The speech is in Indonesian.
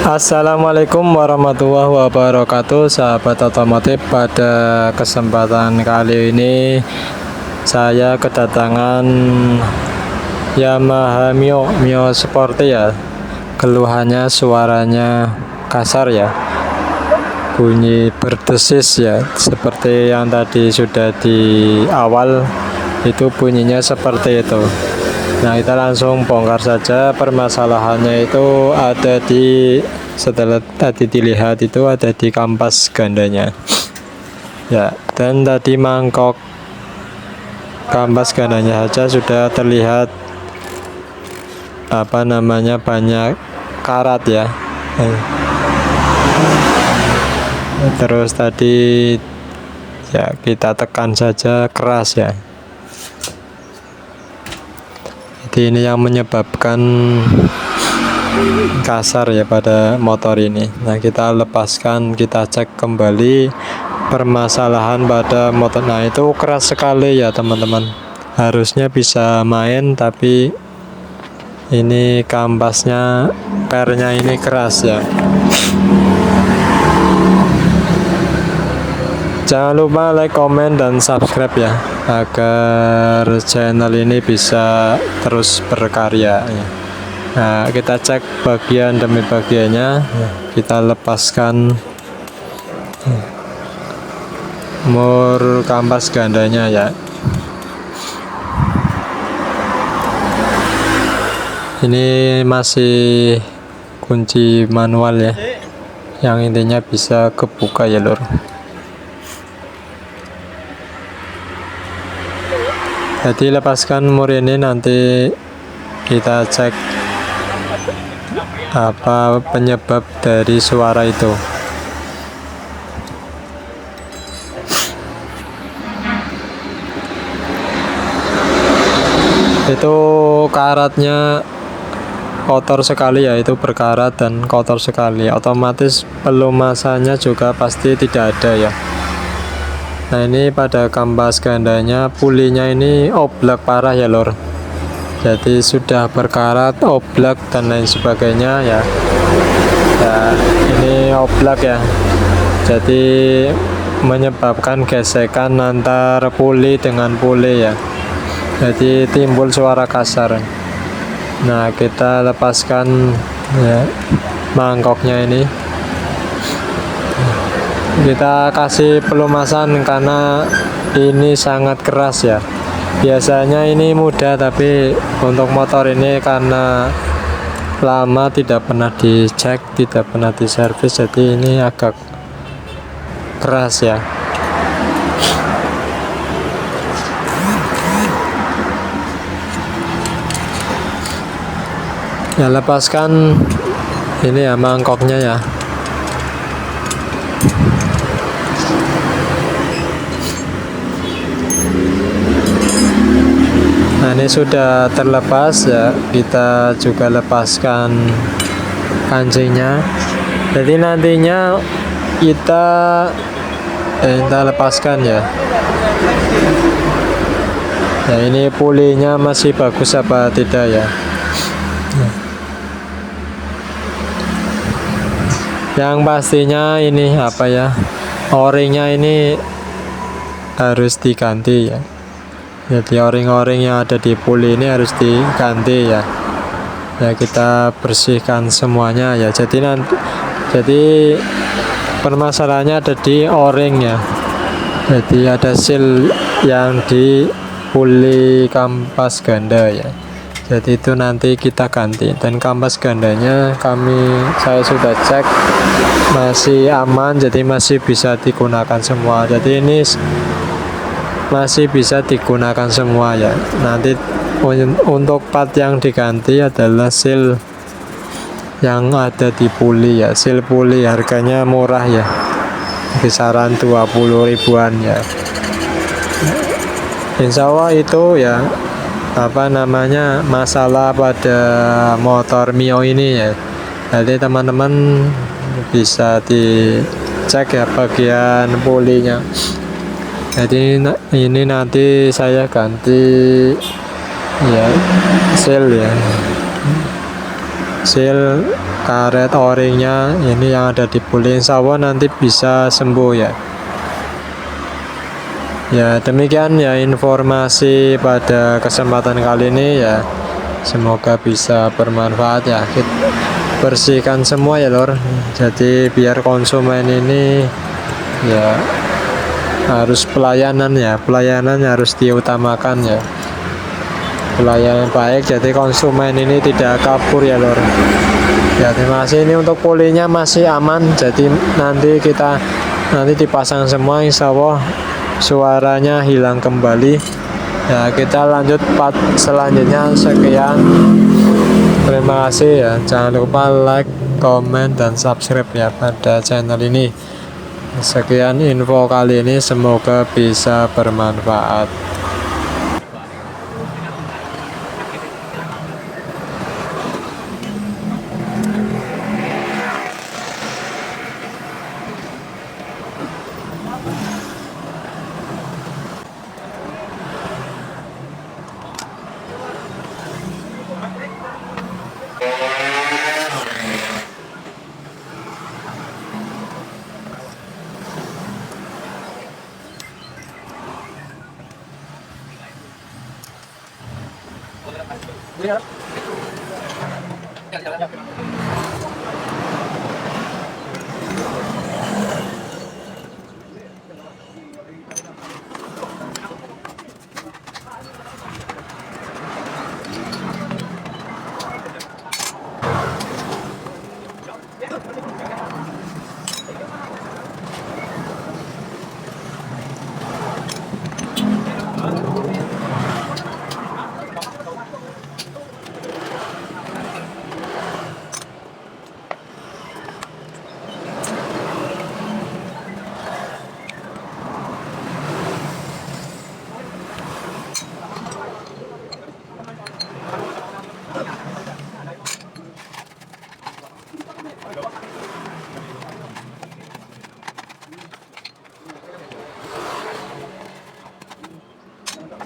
Assalamualaikum warahmatullahi wabarakatuh, sahabat otomotif. Pada kesempatan kali ini saya kedatangan Yamaha Mio Sporty ya. Keluhannya suaranya kasar ya, bunyi berdesis ya, seperti yang tadi sudah di awal itu bunyinya seperti itu. Nah, kita langsung bongkar saja. Permasalahannya itu ada di, setelah tadi dilihat itu ada di kampas gandanya ya, dan tadi mangkok kampas gandanya saja sudah terlihat banyak karat ya. Terus tadi ya kita tekan saja keras ya. Jadi ini yang menyebabkan kasar ya pada motor ini. Nah, kita lepaskan, kita cek kembali permasalahan pada motor. Nah, itu keras sekali ya teman-teman. Harusnya bisa main, tapi ini kampasnya, pernya ini keras ya. Jangan lupa like, comment, dan subscribe ya, agar channel ini bisa terus berkarya ya. Nah, kita cek bagian demi bagiannya. Kita lepaskan mur kampas gandanya ya. Ini masih kunci manual ya, yang intinya bisa kebuka ya lur. Jadi lepaskan mur ini, nanti kita cek apa penyebab dari suara itu. Itu karatnya kotor sekali ya, itu berkarat dan kotor sekali. Otomatis pelumasannya juga pasti tidak ada ya. Nah, ini pada kampas gandanya, pulinya ini oblak parah ya lor. Jadi sudah berkarat, oblak, dan lain sebagainya ya. Ya, ini oblak ya. Jadi menyebabkan gesekan antar puli dengan puli ya. Jadi timbul suara kasar. Nah, kita lepaskan ya mangkoknya ini. Kita kasih pelumasan karena ini sangat keras ya. Biasanya ini mudah, tapi untuk motor ini karena lama tidak pernah dicek, tidak pernah diservis, jadi ini agak keras ya. Ya, lepaskan ini ya mangkoknya ya. Nah, ini sudah terlepas ya. Kita juga lepaskan kancingnya. Jadi nantinya kita lepaskan ya. Ya, ini pulinya masih bagus apa tidak ya. Yang pastinya ini apa ya, o-ringnya ini harus diganti ya. Jadi o-ring yang ada di puli ini harus diganti ya. Ya, kita bersihkan semuanya ya. Jadi permasalahannya ada di o-ring ya. Jadi ada seal yang di puli kampas ganda ya. Jadi itu nanti kita ganti, dan kampas gandanya saya sudah cek masih aman, jadi masih bisa digunakan semua. Jadi ini masih bisa digunakan semua ya. Nanti untuk part yang diganti adalah seal yang ada di puli ya. Seal puli harganya murah ya, kisaran 20 ribuan ya. Insya Allah itu ya apa namanya masalah pada motor Mio ini ya. Jadi teman-teman bisa dicek ya bagian pulinya. Jadi ini nanti saya ganti ya seal ya, seal karet o-ringnya ini yang ada di puli. Insya Allah nanti bisa sembuh ya. Ya demikian ya informasi pada kesempatan kali ini ya, semoga bisa bermanfaat ya. Kita bersihkan semua ya lor, jadi biar konsumen ini ya harus pelayanan ya, pelayanan harus diutamakan ya, pelayanan baik, jadi konsumen ini tidak kabur ya lor ya. Terima kasih. Ini untuk pulinya masih aman, jadi nanti dipasang semua, insya Allah suaranya hilang kembali ya. Kita lanjut part selanjutnya. Sekian, terima kasih ya, jangan lupa like, komen, dan subscribe ya pada channel ini. Sekian info kali ini, semoga bisa bermanfaat. Ya.